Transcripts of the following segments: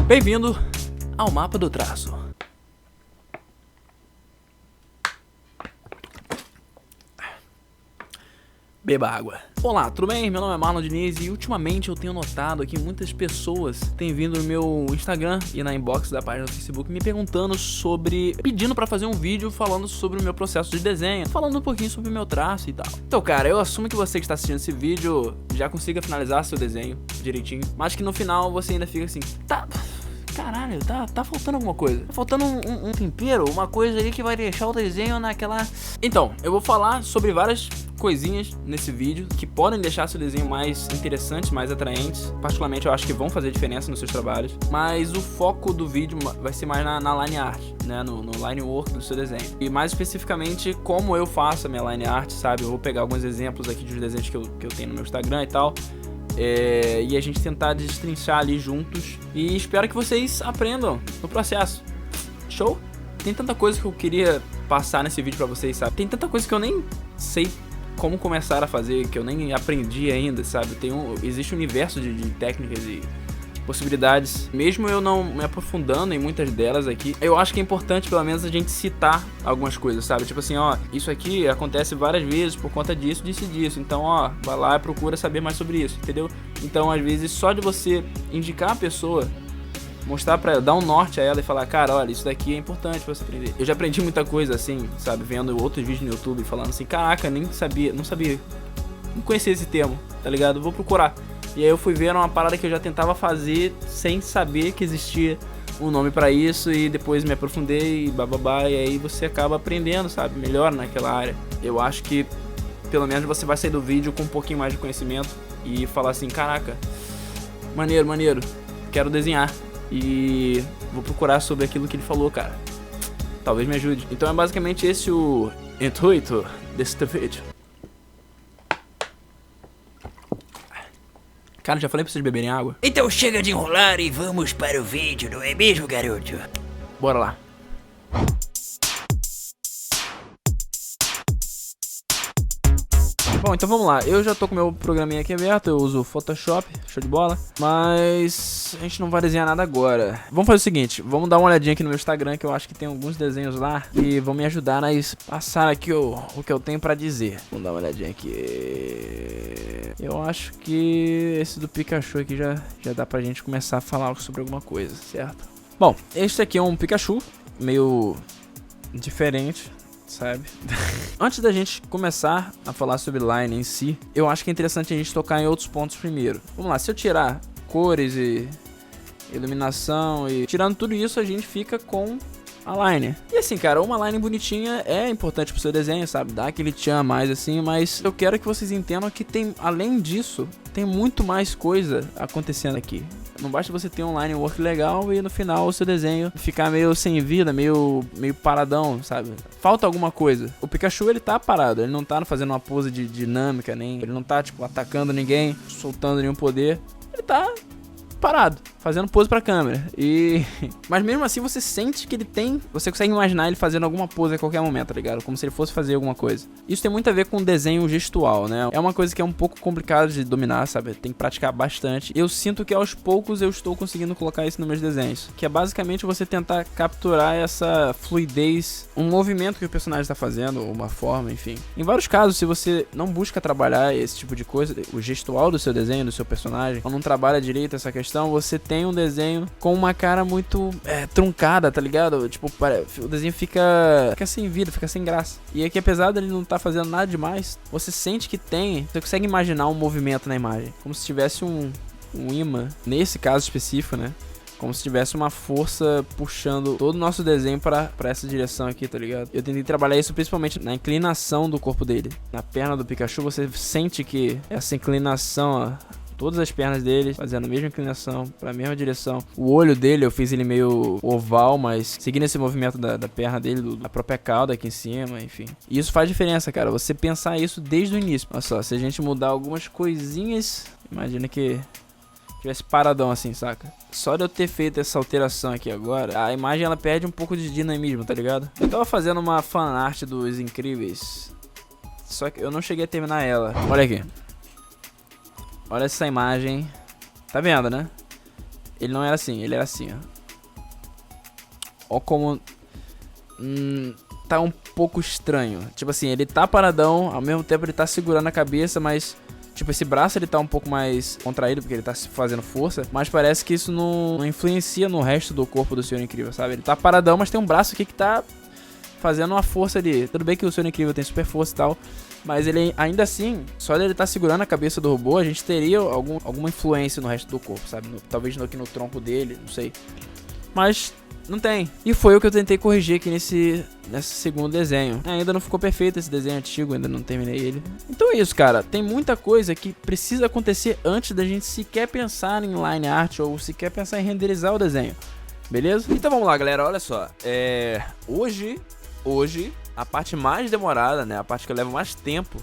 Bem-vindo ao mapa do traço. Beba água. Olá, tudo bem? Meu nome é Marlon Diniz e ultimamente eu tenho notado que muitas pessoas têm vindo no meu Instagram e na inbox da página do Facebook me perguntando pedindo pra fazer um vídeo falando sobre o meu processo de desenho, falando um pouquinho sobre o meu traço e tal. Então, cara, eu assumo que você que está assistindo esse vídeo já consiga finalizar seu desenho direitinho, mas que no final você ainda fica assim, caralho, tá faltando alguma coisa. Tá faltando um tempero, uma coisa ali que vai deixar o desenho naquela... Então, eu vou falar sobre várias coisinhas nesse vídeo que podem deixar seu desenho mais interessante, mais atraentes. Particularmente eu acho que vão fazer diferença nos seus trabalhos. Mas o foco do vídeo vai ser mais na line art, né? No line work do seu desenho. E mais especificamente como eu faço a minha line art, sabe? Eu vou pegar alguns exemplos aqui dos desenhos que eu tenho no meu Instagram e tal. E a gente tentar destrinchar ali juntos. E espero que vocês aprendam no processo. Show? Tem tanta coisa que eu queria passar nesse vídeo pra vocês, sabe? Tem tanta coisa que eu nem sei como começar a fazer, que eu nem aprendi ainda, sabe? Existe um universo de técnicas e possibilidades. Mesmo eu não me aprofundando em muitas delas aqui, eu acho que é importante pelo menos a gente citar algumas coisas, sabe? Tipo assim, ó, isso aqui acontece várias vezes por conta disso, disso e disso. Então, ó, vai lá e procura saber mais sobre isso, entendeu? Então, às vezes, só de você indicar a pessoa, mostrar pra ela, dar um norte a ela e falar, cara, olha, isso daqui é importante pra você aprender. Eu já aprendi muita coisa assim, sabe? Vendo outros vídeos no YouTube falando assim, caraca, não sabia, não conhecia esse termo, tá ligado? Vou procurar. E aí eu fui ver uma parada que eu já tentava fazer sem saber que existia um nome pra isso, e depois me aprofundei e bababá, e aí você acaba aprendendo, sabe? Melhor naquela área. Eu acho que pelo menos você vai sair do vídeo com um pouquinho mais de conhecimento e falar assim, caraca, maneiro, quero desenhar e vou procurar sobre aquilo que ele falou, cara. Talvez me ajude. Então é basicamente esse o intuito deste vídeo. Cara, já falei pra vocês beberem água? Então chega de enrolar e vamos para o vídeo, não é mesmo, garoto? Bora lá. Bom, então vamos lá. Eu já tô com o meu programinha aqui aberto, eu uso o Photoshop, show de bola. Mas a gente não vai desenhar nada agora. Vamos fazer o seguinte, vamos dar uma olhadinha aqui no meu Instagram, que eu acho que tem alguns desenhos lá que vão me ajudar a passar aqui o que eu tenho pra dizer. Vamos dar uma olhadinha aqui. Eu acho que esse do Pikachu aqui já dá pra gente começar a falar sobre alguma coisa, certo? Bom, este aqui é um Pikachu meio diferente, sabe? Antes da gente começar a falar sobre line em si, eu acho que é interessante a gente tocar em outros pontos primeiro. Vamos lá, se eu tirar cores e iluminação e tirando tudo isso, a gente fica com a line. E assim, cara, uma line bonitinha é importante pro seu desenho, sabe? Dá aquele tchan a mais assim, mas eu quero que vocês entendam que tem, além disso, tem muito mais coisa acontecendo aqui. Não basta você ter um line work legal e no final o seu desenho ficar meio sem vida, meio paradão, sabe? Falta alguma coisa. O Pikachu, ele tá parado, ele não tá fazendo uma pose de dinâmica, ele não tá, tipo, atacando ninguém, soltando nenhum poder. Ele tá parado, fazendo pose pra câmera. Mas mesmo assim você sente que ele tem... Você consegue imaginar ele fazendo alguma pose a qualquer momento, tá ligado? Como se ele fosse fazer alguma coisa. Isso tem muito a ver com desenho gestual, né? É uma coisa que é um pouco complicado de dominar, sabe? Tem que praticar bastante. Eu sinto que aos poucos eu estou conseguindo colocar isso nos meus desenhos. Que é basicamente você tentar capturar essa fluidez, um movimento que o personagem está fazendo, ou uma forma, enfim. Em vários casos, se você não busca trabalhar esse tipo de coisa, o gestual do seu desenho, do seu personagem, ou não trabalha direito essa questão, você tem um desenho com uma cara muito truncada, tá ligado? Tipo, o desenho fica sem vida, fica sem graça. E aqui, apesar dele não estar fazendo nada demais, você sente que tem, você consegue imaginar um movimento na imagem, como se tivesse um imã, nesse caso específico, né? Como se tivesse uma força puxando todo o nosso desenho pra essa direção aqui, tá ligado? Eu tentei trabalhar isso principalmente na inclinação do corpo dele. Na perna do Pikachu, você sente que essa inclinação, ó, todas as pernas dele fazendo a mesma inclinação, pra mesma direção. O olho dele eu fiz ele meio oval, mas seguindo esse movimento da perna dele, da própria cauda aqui em cima, enfim. E isso faz diferença, cara. Você pensar isso desde o início. Olha só, se a gente mudar algumas coisinhas, imagina que tivesse paradão assim, saca? Só de eu ter feito essa alteração aqui agora, a imagem ela perde um pouco de dinamismo, tá ligado? Eu tava fazendo uma fanart dos Incríveis, só que eu não cheguei a terminar ela. Olha aqui. Olha essa imagem. Tá vendo, né? ele não era assim, ele era assim, ó como tá um pouco estranho. Tipo assim, ele tá paradão, ao mesmo tempo ele tá segurando a cabeça, mas tipo, esse braço ele tá um pouco mais contraído porque ele tá fazendo força, mas parece que isso não influencia no resto do corpo do Senhor Incrível, sabe? Ele tá paradão, mas tem um braço aqui que tá fazendo uma força ali. Tudo bem que o Senhor Incrível tem super força e tal, mas ele ainda assim, só ele tá segurando a cabeça do robô, a gente teria alguma influência no resto do corpo, sabe? Talvez aqui no tronco dele, não sei. Mas não tem. E foi o que eu tentei corrigir aqui nesse segundo desenho. Ainda não ficou perfeito esse desenho antigo, ainda não terminei ele. Então é isso, cara. Tem muita coisa que precisa acontecer antes da gente sequer pensar em line art ou sequer pensar em renderizar o desenho. Beleza? Então vamos lá, galera. Olha só. Hoje, a parte mais demorada, né? A parte que eu levo mais tempo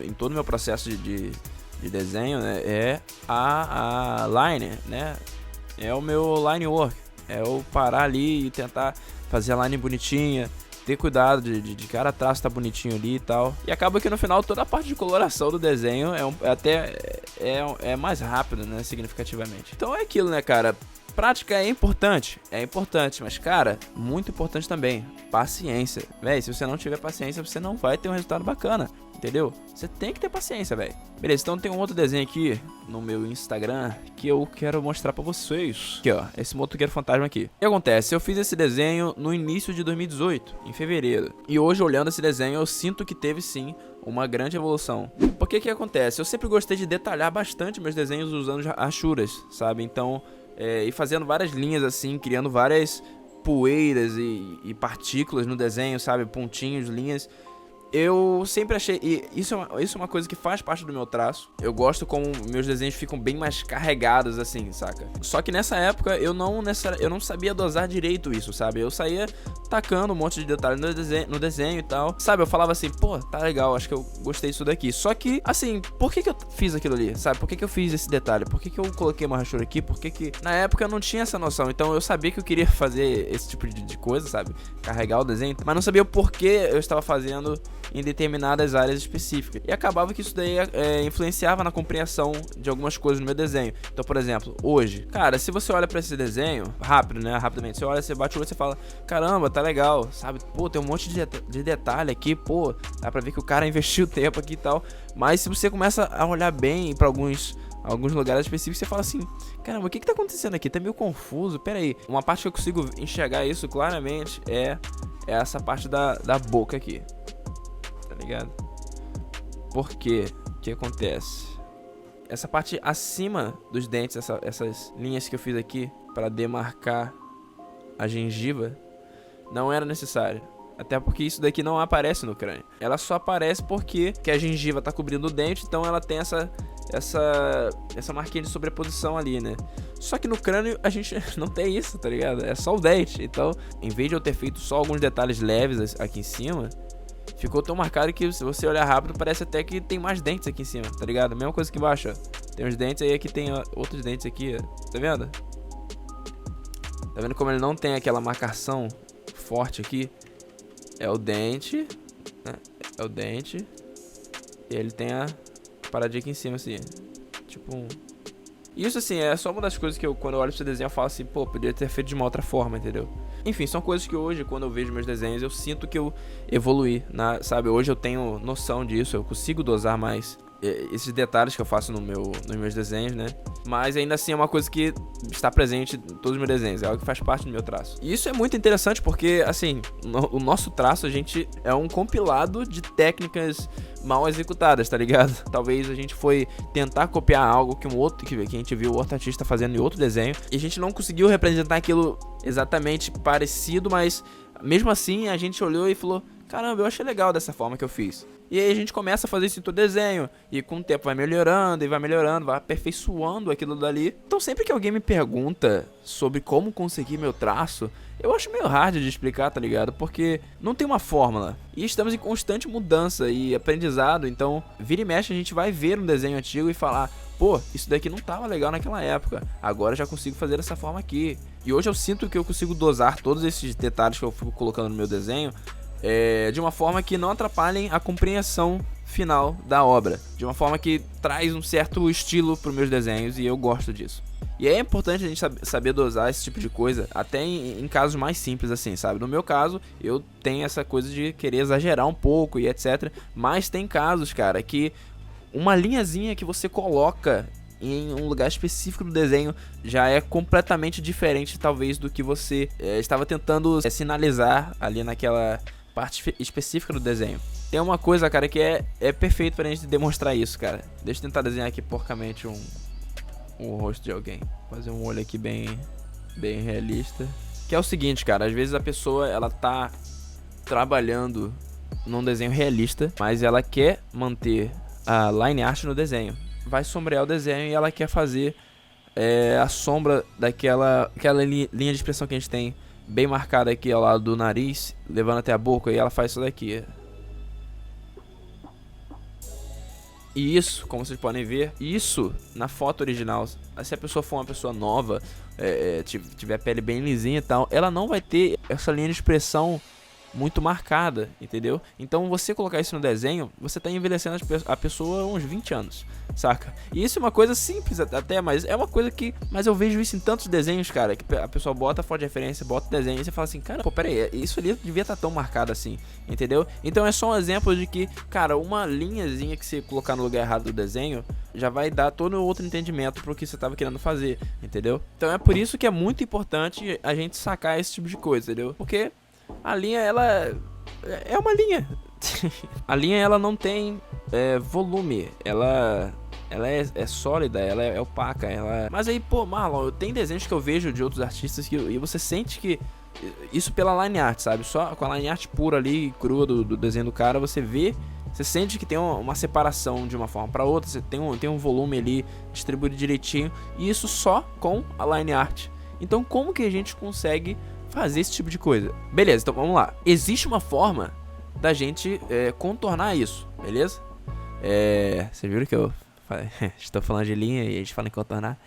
em todo o meu processo de desenho, né? É a line, né? É o meu line work. É eu parar ali e tentar fazer a line bonitinha, ter cuidado de cada traço tá bonitinho ali e tal. E acaba que no final toda a parte de coloração do desenho é mais rápido, né, significativamente. Então é aquilo, né, cara. Prática é importante, mas, cara, muito importante também, paciência. Véi, se você não tiver paciência, você não vai ter um resultado bacana, entendeu? Você tem que ter paciência, velho. Beleza, então tem um outro desenho aqui no meu Instagram que eu quero mostrar pra vocês. Aqui, ó, esse motoqueiro fantasma aqui. O que acontece? Eu fiz esse desenho no início de 2018, em fevereiro. E hoje, olhando esse desenho, eu sinto que teve, sim, uma grande evolução. Porque que acontece? Eu sempre gostei de detalhar bastante meus desenhos usando rachuras, sabe? Então... e fazendo várias linhas assim, criando várias poeiras e partículas no desenho, sabe? Pontinhos, linhas. Eu sempre achei... E isso é uma coisa que faz parte do meu traço. Eu gosto como meus desenhos ficam bem mais carregados, assim, saca? Só que nessa época eu não sabia dosar direito isso, sabe? Eu saía tacando um monte de detalhes no desenho e tal. Sabe? Eu falava assim, pô, tá legal, acho que eu gostei disso daqui. Só que, assim, por que eu fiz aquilo ali, sabe? Por que eu fiz esse detalhe? Por que eu coloquei uma rachura aqui? Por que... Na época eu não tinha essa noção. Então eu sabia que eu queria fazer esse tipo de coisa, sabe? Carregar o desenho. Mas não sabia o porquê eu estava fazendo em determinadas áreas específicas. E acabava que isso daí influenciava na compreensão de algumas coisas no meu desenho. Então, por exemplo, hoje, cara, se você olha pra esse desenho, rápido, né? Rapidamente, você olha, você bate o olho e você fala, caramba, tá legal, sabe? Pô, tem um monte de detalhe aqui, pô, dá pra ver que o cara investiu tempo aqui e tal. Mas se você começa a olhar bem pra alguns lugares específicos, você fala assim, caramba, o que tá acontecendo aqui? Tá meio confuso, pera aí. Uma parte que eu consigo enxergar isso claramente é essa parte da boca aqui. Tá ligado? Porque o que acontece? Essa parte acima dos dentes, essas linhas que eu fiz aqui para demarcar a gengiva, não era necessário. Até porque isso daqui não aparece no crânio. Ela só aparece porque a gengiva tá cobrindo o dente, então ela tem essa marquinha de sobreposição ali, né? Só que no crânio a gente não tem isso, tá ligado? É só o dente. Então, em vez de eu ter feito só alguns detalhes leves aqui em cima, ficou tão marcado que se você olhar rápido parece até que tem mais dentes aqui em cima, tá ligado? Mesma coisa aqui embaixo, ó. Tem uns dentes aí, aqui tem outros dentes aqui, ó. Tá vendo? Tá vendo como ele não tem aquela marcação forte aqui? É o dente, né? É o dente. E ele tem a paradinha aqui em cima, assim. Tipo um... Isso, assim, é só uma das coisas que eu, quando eu olho pro seu desenho, eu falo assim, pô, poderia ter feito de uma outra forma, entendeu? Enfim, são coisas que hoje, quando eu vejo meus desenhos, eu sinto que eu evoluí, sabe? Hoje eu tenho noção disso, eu consigo dosar mais esses detalhes que eu faço nos meus desenhos, né? Mas ainda assim é uma coisa que está presente em todos os meus desenhos, é algo que faz parte do meu traço. E isso é muito interessante porque, assim, o nosso traço, a gente é um compilado de técnicas mal executadas, tá ligado? Talvez a gente foi tentar copiar algo que que a gente viu outro artista fazendo em outro desenho e a gente não conseguiu representar aquilo exatamente parecido, mas mesmo assim a gente olhou e falou, caramba, eu achei legal dessa forma que eu fiz. E aí a gente começa a fazer isso em todo desenho. E com o tempo vai melhorando, vai aperfeiçoando aquilo dali. Então sempre que alguém me pergunta sobre como conseguir meu traço, eu acho meio hard de explicar, tá ligado? Porque não tem uma fórmula. E estamos em constante mudança e aprendizado. Então, vira e mexe, a gente vai ver um desenho antigo e falar, pô, isso daqui não tava legal naquela época. Agora eu já consigo fazer dessa forma aqui. E hoje eu sinto que eu consigo dosar todos esses detalhes que eu fico colocando no meu desenho de uma forma que não atrapalhem a compreensão final da obra, de uma forma que traz um certo estilo para os meus desenhos, e eu gosto disso. E é importante a gente saber dosar esse tipo de coisa, até em casos mais simples assim, sabe? No meu caso, eu tenho essa coisa de querer exagerar um pouco e etc. Mas tem casos, cara, que uma linhazinha que você coloca em um lugar específico do desenho já é completamente diferente, talvez, do que você estava tentando sinalizar ali naquela parte específica do desenho. Tem uma coisa, cara, que é perfeito pra gente demonstrar isso, cara. Deixa eu tentar desenhar aqui porcamente o rosto de alguém. Fazer um olho aqui bem realista. Que é o seguinte, cara, às vezes a pessoa, ela tá trabalhando num desenho realista, mas ela quer manter a line art no desenho. Vai sombrear o desenho e ela quer fazer a sombra daquela linha de expressão que a gente tem bem marcada aqui ao lado do nariz, levando até a boca, e ela faz isso daqui. E isso, como vocês podem ver, isso na foto original, se a pessoa for uma pessoa nova, tiver a pele bem lisinha e tal, ela não vai ter essa linha de expressão muito marcada, entendeu? Então você colocar isso no desenho, você tá envelhecendo a pessoa uns 20 anos, saca? E isso é uma coisa simples até, mas é uma coisa que... Mas eu vejo isso em tantos desenhos, cara, que a pessoa bota a foto de referência, bota o desenho, e você fala assim, cara, pô, pera aí, isso ali devia estar tão marcado assim, entendeu? Então é só um exemplo de que, cara, uma linhazinha que você colocar no lugar errado do desenho já vai dar todo outro entendimento pro que você tava querendo fazer, entendeu? Então é por isso que é muito importante a gente sacar esse tipo de coisa, entendeu? Porque a linha, ela é uma linha. A linha, ela não tem volume. Ela é sólida, ela é opaca. Mas aí, pô, Marlon, tem desenhos que eu vejo de outros artistas e você sente que... Isso pela line art, sabe? Só com a line art pura ali, crua do desenho do cara, você vê... Você sente que tem uma separação de uma forma para outra. Você tem um volume ali distribuído direitinho. E isso só com a line art. Então como que a gente consegue fazer esse tipo de coisa? Beleza, então vamos lá. Existe uma forma da gente contornar isso, beleza? Vocês viram que eu estou falando de linha e a gente fala em contornar?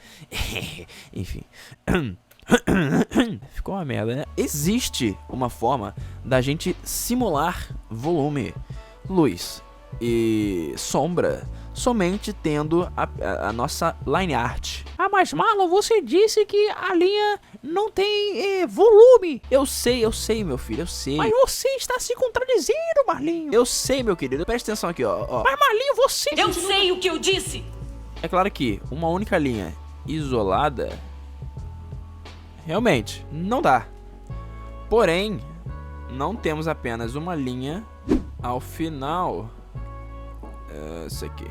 Enfim. Ficou uma merda, né? Existe uma forma da gente simular volume, luz e sombra somente tendo a nossa line art. Ah, mas Marlon, você disse que a linha não tem volume. Eu sei, meu filho, eu sei. Mas você está se contradizendo, Marlinho. Eu sei, meu querido. Presta atenção aqui, ó. Mas Marlinho, você... Eu sei o que eu disse. É claro que uma única linha isolada realmente não dá. Porém, não temos apenas uma linha ao final... isso aqui...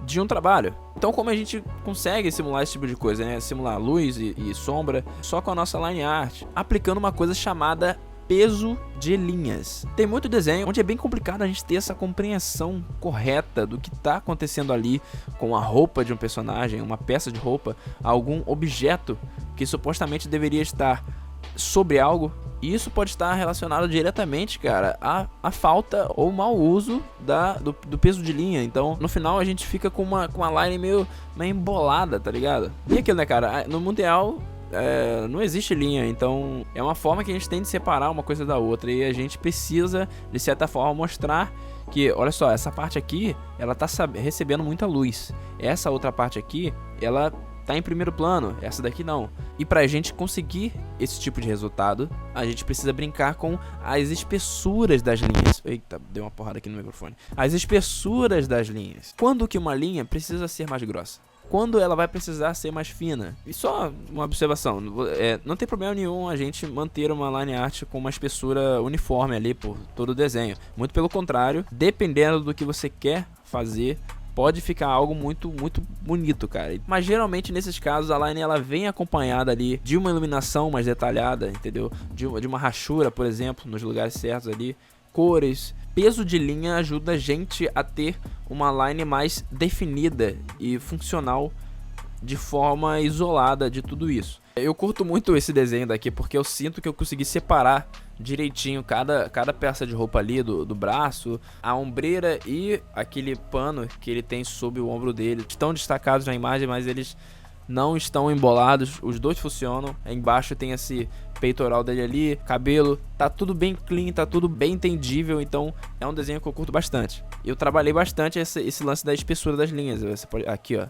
de um trabalho. Então como a gente consegue simular esse tipo de coisa, né? Simular luz e sombra só com a nossa line art, aplicando uma coisa chamada peso de linhas. Tem muito desenho onde é bem complicado a gente ter essa compreensão correta do que está acontecendo ali com a roupa de um personagem, uma peça de roupa, algum objeto que supostamente deveria estar sobre algo. E isso pode estar relacionado diretamente, cara, à falta ou mau uso do peso de linha. Então, no final, a gente fica com uma line meio embolada, tá ligado? E aquilo, né, cara? No mundo real, não existe linha. Então, é uma forma que a gente tem de separar uma coisa da outra. E a gente precisa, de certa forma, mostrar que, olha só, essa parte aqui, ela tá recebendo muita luz. Essa outra parte aqui, ela... tá em primeiro plano, essa daqui não. E pra gente conseguir esse tipo de resultado, a gente precisa brincar com as espessuras das linhas. Eita, deu uma porrada aqui no microfone. As espessuras das linhas. Quando que uma linha precisa ser mais grossa? Quando ela vai precisar ser mais fina? E só uma observação, não tem problema nenhum a gente manter uma line art com uma espessura uniforme ali por todo o desenho. Muito pelo contrário, dependendo do que você quer fazer, pode ficar algo muito, muito bonito, cara. Mas geralmente nesses casos a line ela vem acompanhada ali de uma iluminação mais detalhada, entendeu? De uma rachura, por exemplo, nos lugares certos ali. Cores, peso de linha ajuda a gente a ter uma line mais definida e funcional de forma isolada de tudo isso. Eu curto muito esse desenho daqui porque eu sinto que eu consegui separar direitinho cada peça de roupa ali do braço, a ombreira e aquele pano que ele tem sob o ombro dele. Estão destacados na imagem, mas eles não estão embolados, os dois funcionam. Embaixo tem esse peitoral dele ali, cabelo, tá tudo bem clean, tá tudo bem entendível, então é um desenho que eu curto bastante. Eu trabalhei bastante esse lance da espessura das linhas. Você pode, aqui ó,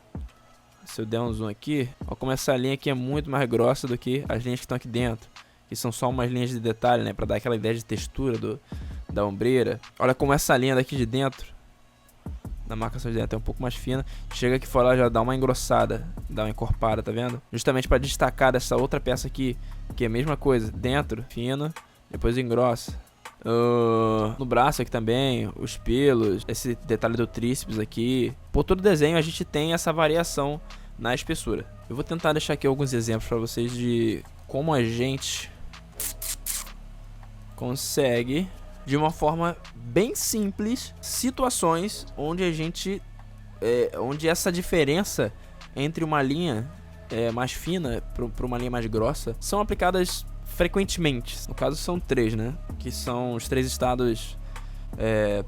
se eu der um zoom aqui, ó, como essa linha aqui é muito mais grossa do que as linhas que estão aqui dentro, que são só umas linhas de detalhe, né, pra dar aquela ideia de textura da ombreira. Olha como essa linha daqui de dentro, na marcação de dentro, é um pouco mais fina. Chega aqui fora, ela já dá uma engrossada, dá uma encorpada, tá vendo? Justamente para destacar dessa outra peça aqui, que é a mesma coisa, dentro, fino, depois engrossa. No braço aqui também, os pelos, esse detalhe do tríceps aqui. Por todo desenho a gente tem essa variação na espessura. Eu vou tentar deixar aqui alguns exemplos para vocês de como a gente consegue, de uma forma bem simples, situações onde a gente onde essa diferença entre uma linha mais fina para uma linha mais grossa são aplicadas frequentemente. No caso são 3, né, que são os 3 estados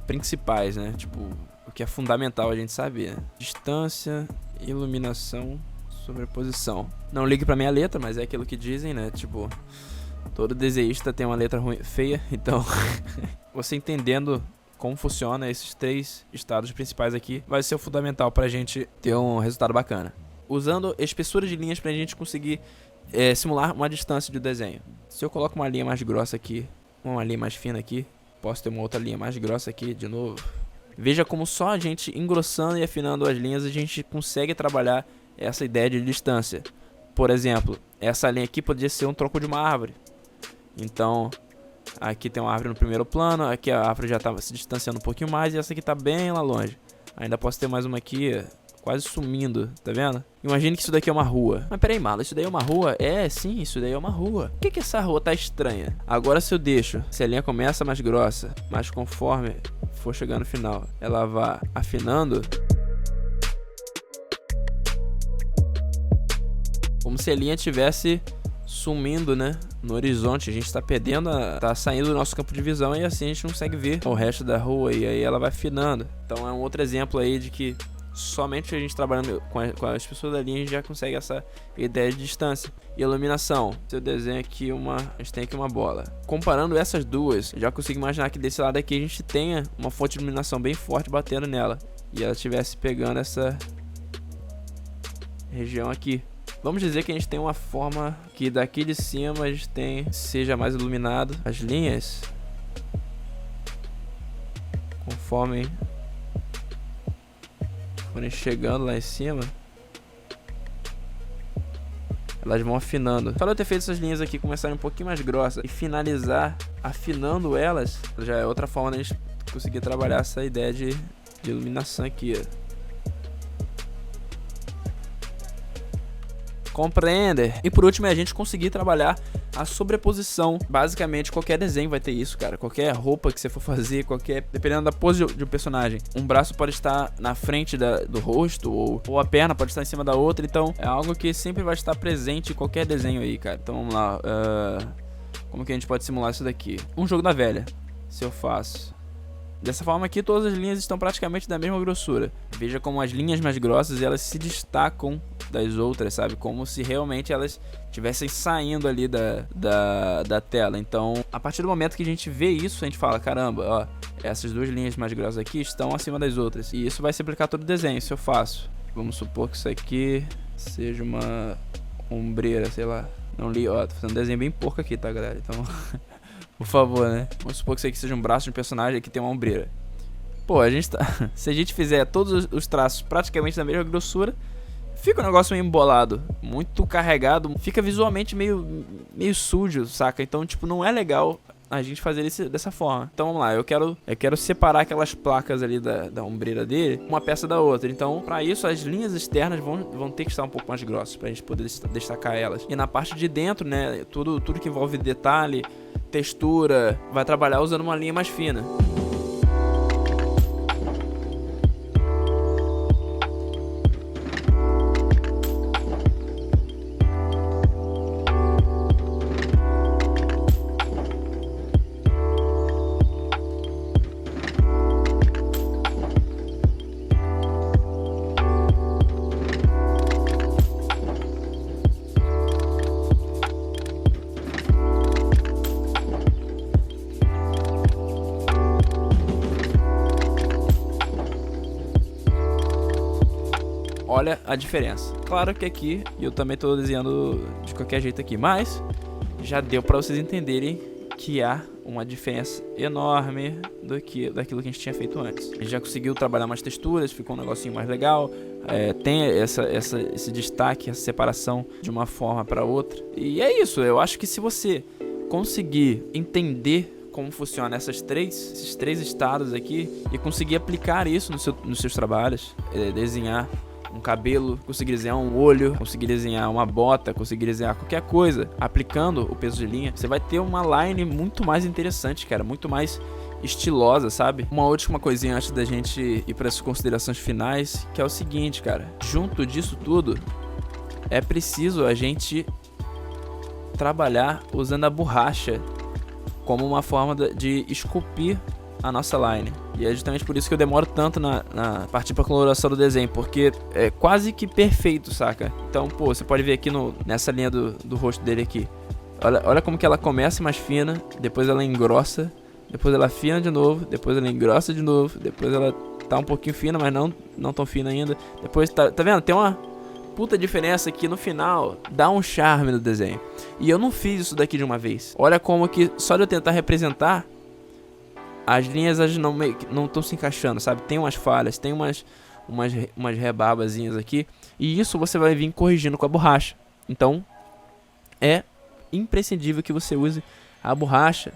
principais, né, tipo, o que é fundamental a gente saber, né? Distância, iluminação, sobreposição. Não ligue pra minha letra, mas é aquilo que dizem, né, tipo, todo desenhista tem uma letra ruim, feia, então você entendendo como funciona esses 3 estados principais aqui vai ser o fundamental pra gente ter um resultado bacana. Usando espessura de linhas pra gente conseguir simular uma distância de desenho. Se eu coloco uma linha mais grossa aqui, uma linha mais fina aqui, posso ter uma outra linha mais grossa aqui de novo. Veja como só a gente engrossando e afinando as linhas a gente consegue trabalhar essa ideia de distância. Por exemplo, essa linha aqui poderia ser um tronco de uma árvore. Então, aqui tem uma árvore no primeiro plano, aqui a árvore já está se distanciando um pouquinho mais e essa aqui está bem lá longe. Ainda posso ter mais uma aqui, quase sumindo, tá vendo? Imagine que isso daqui é uma rua. Mas peraí, Mala, isso daí é uma rua? Sim, isso daí é uma rua. Por que essa rua tá estranha? Agora se eu deixo, se a linha começa mais grossa, mas conforme for chegando no final, ela vai afinando, como se a linha tivesse sumindo, né, no horizonte. A gente tá perdendo, tá saindo do nosso campo de visão e assim a gente não consegue ver o resto da rua e aí ela vai afinando. Então é um outro exemplo aí de que somente a gente trabalhando com as pessoas da linha a gente já consegue essa ideia de distância. E iluminação, se eu desenho aqui a gente tem aqui uma bola. Comparando essas duas, eu já consigo imaginar que desse lado aqui a gente tenha uma fonte de iluminação bem forte batendo nela e ela estivesse pegando essa região aqui. Vamos dizer que a gente tem uma forma que daqui de cima a gente seja mais iluminado. As linhas, conforme forem chegando lá em cima, elas vão afinando. Só de eu ter feito essas linhas aqui começarem um pouquinho mais grossas e finalizar afinando elas, já é outra forma de a gente conseguir trabalhar essa ideia de iluminação aqui, ó. Compreende? E por último é a gente conseguir trabalhar a sobreposição. Basicamente qualquer desenho vai ter isso, cara. Qualquer roupa que você for fazer, dependendo da pose de um personagem, um braço pode estar na frente do rosto ou a perna pode estar em cima da outra. Então é algo que sempre vai estar presente em qualquer desenho aí, cara. Então vamos lá, como que a gente pode simular isso daqui? Um jogo da velha. Se eu faço dessa forma aqui, todas as linhas estão praticamente da mesma grossura. Veja como as linhas mais grossas elas se destacam das outras, sabe? Como se realmente elas estivessem saindo ali da tela. Então, a partir do momento que a gente vê isso, a gente fala, caramba, ó, essas duas linhas mais grossas aqui estão acima das outras. E isso vai se aplicar a todo o desenho. Se eu faço, vamos supor que isso aqui seja uma ombreira, sei lá. Não li, ó, tô fazendo um desenho bem porco aqui, tá, galera? Então... Por favor, né? Vamos supor que isso aqui seja um braço de um personagem e aqui tem uma ombreira. Pô, se a gente fizer todos os traços praticamente da mesma grossura, fica um negócio meio embolado, muito carregado, fica visualmente meio sujo, saca? Então, tipo, não é legal a gente fazer isso dessa forma. Então, vamos lá, eu quero separar aquelas placas ali da ombreira dele, uma peça da outra. Então, pra isso, as linhas externas vão ter que estar um pouco mais grossas, pra gente poder destacar elas. E na parte de dentro, né, tudo que envolve detalhe, textura, vai trabalhar usando uma linha mais fina. olha a diferença. Claro que aqui eu também tô desenhando de qualquer jeito aqui, mas já deu pra vocês entenderem que há uma diferença enorme daquilo que a gente tinha feito antes. A gente já conseguiu trabalhar mais texturas, ficou um negocinho mais legal, tem esse destaque, essa separação de uma forma para outra. E é isso, eu acho que se você conseguir entender como funciona esses três estados aqui e conseguir aplicar isso nos seus trabalhos, desenhar um cabelo, conseguir desenhar um olho, conseguir desenhar uma bota, conseguir desenhar qualquer coisa, aplicando o peso de linha, você vai ter uma line muito mais interessante, cara, muito mais estilosa, sabe? Uma última coisinha antes da gente ir para as considerações finais, que é o seguinte, cara, junto disso tudo, é preciso a gente trabalhar usando a borracha como uma forma de esculpir a nossa line. E é justamente por isso que eu demoro tanto na partir pra coloração do desenho, porque é quase que perfeito, saca? Então, pô, você pode ver aqui nessa linha do rosto dele aqui. Olha como que ela começa mais fina, depois ela engrossa, depois ela afina de novo, depois ela engrossa de novo, depois ela tá um pouquinho fina, mas não tão fina ainda. Depois, tá vendo? Tem uma puta diferença aqui no final, dá um charme no desenho. E eu não fiz isso daqui de uma vez. Olha como que só de eu tentar representar, as linhas não estão se encaixando, sabe? Tem umas falhas, tem umas rebarbazinhas aqui. E isso você vai vir corrigindo com a borracha. Então, é imprescindível que você use a borracha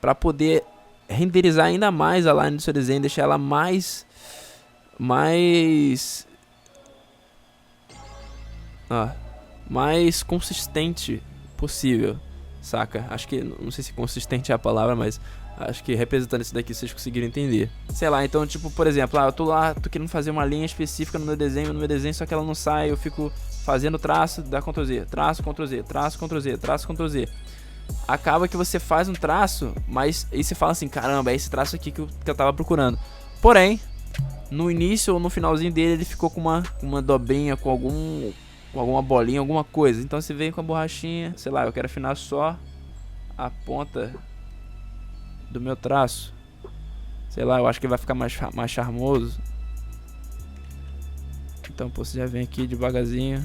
para poder renderizar ainda mais a line do seu desenho, deixar ela mais consistente possível, saca? Acho que, não sei se consistente é a palavra, mas acho que representando isso daqui vocês conseguiram entender. Sei lá, então tipo, por exemplo, eu tô querendo fazer uma linha específica no meu desenho, só que ela não sai, eu fico fazendo traço, dá Ctrl Z, traço, Ctrl Z, traço, Ctrl Z, traço, Ctrl Z. Acaba que você faz um traço, mas aí você fala assim, caramba, é esse traço aqui que eu tava procurando. Porém, no início ou no finalzinho dele, ele ficou com uma dobrinha, com alguma bolinha, alguma coisa. Então você vem com a borrachinha, sei lá, eu quero afinar só a ponta do meu traço. Sei lá, eu acho que vai ficar mais charmoso. Então, pô, você já vem aqui devagarzinho.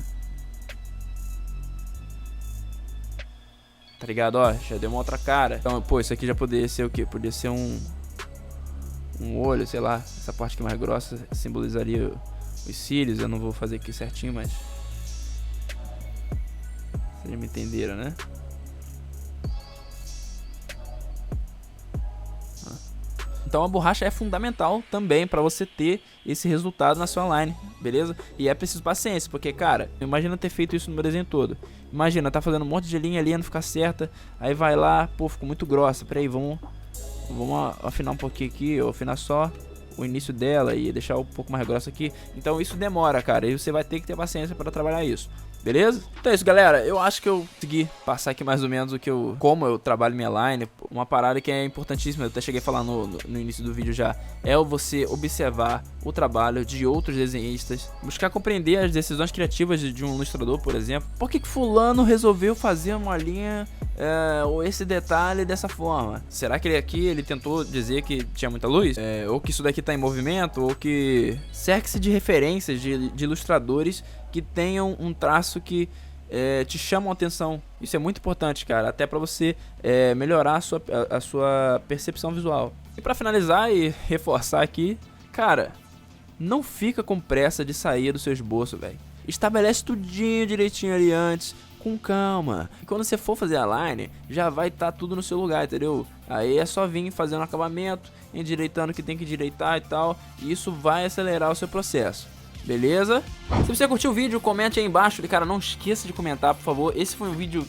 Tá ligado? Ó, já deu uma outra cara. Então, pô, isso aqui já poderia ser o quê? Poderia ser um olho, sei lá. Essa parte aqui mais grossa simbolizaria os cílios. Eu não vou fazer aqui certinho, mas vocês me entenderam, né? Então a borracha é fundamental também para você ter esse resultado na sua line, beleza? E é preciso paciência, porque, cara, imagina ter feito isso no meu desenho todo. Imagina, tá fazendo um monte de linha ali, não ficar certa, aí vai lá, pô, ficou muito grossa. Peraí, vamos afinar um pouquinho aqui, ou afinar só o início dela e deixar um pouco mais grossa aqui. Então isso demora, cara, e você vai ter que ter paciência para trabalhar isso. Beleza? Então é isso, galera. Eu acho que eu consegui passar aqui mais ou menos como eu trabalho minha line. Uma parada que é importantíssima, eu até cheguei a falar no início do vídeo já, é você observar o trabalho de outros desenhistas, buscar compreender as decisões criativas de um ilustrador, por exemplo. Por que fulano resolveu fazer uma linha ou esse detalhe dessa forma? Será que ele tentou dizer que tinha muita luz? Ou que isso daqui tá em movimento? Ou que... Cerque-se de referências de ilustradores que tenham um traço que te chamam a atenção. Isso é muito importante, cara, até pra você melhorar a sua percepção visual. E pra finalizar e reforçar aqui, cara, não fica com pressa de sair do seu esboço, velho. Estabelece tudinho direitinho ali antes, com calma. E quando você for fazer a line, já vai estar tudo no seu lugar, entendeu? Aí é só vir fazendo acabamento, endireitando o que tem que endireitar e tal, e isso vai acelerar o seu processo. Beleza? Se você curtiu o vídeo, comente aí embaixo. E, cara, não esqueça de comentar, por favor. Esse foi um vídeo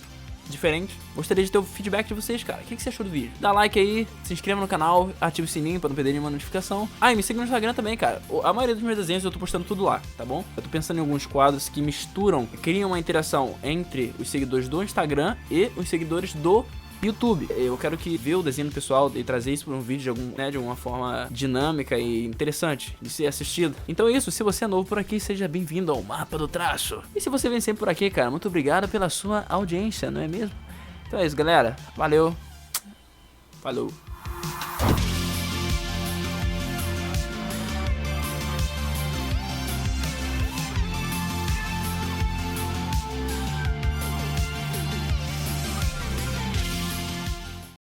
diferente. Gostaria de ter o feedback de vocês, cara. O que você achou do vídeo? Dá like aí, se inscreva no canal, ative o sininho pra não perder nenhuma notificação. Ah, e me siga no Instagram também, cara. A maioria dos meus desenhos eu tô postando tudo lá, tá bom? Eu tô pensando em alguns quadros que misturam, criam uma interação entre os seguidores do Instagram e os seguidores do YouTube. Eu quero ver o desenho do pessoal e trazer isso para um vídeo de uma forma dinâmica e interessante de ser assistido. Então é isso, se você é novo por aqui, seja bem-vindo ao Mapa do Traço. E se você vem sempre por aqui, cara, muito obrigado pela sua audiência, não é mesmo? Então é isso, galera. Valeu. Falou.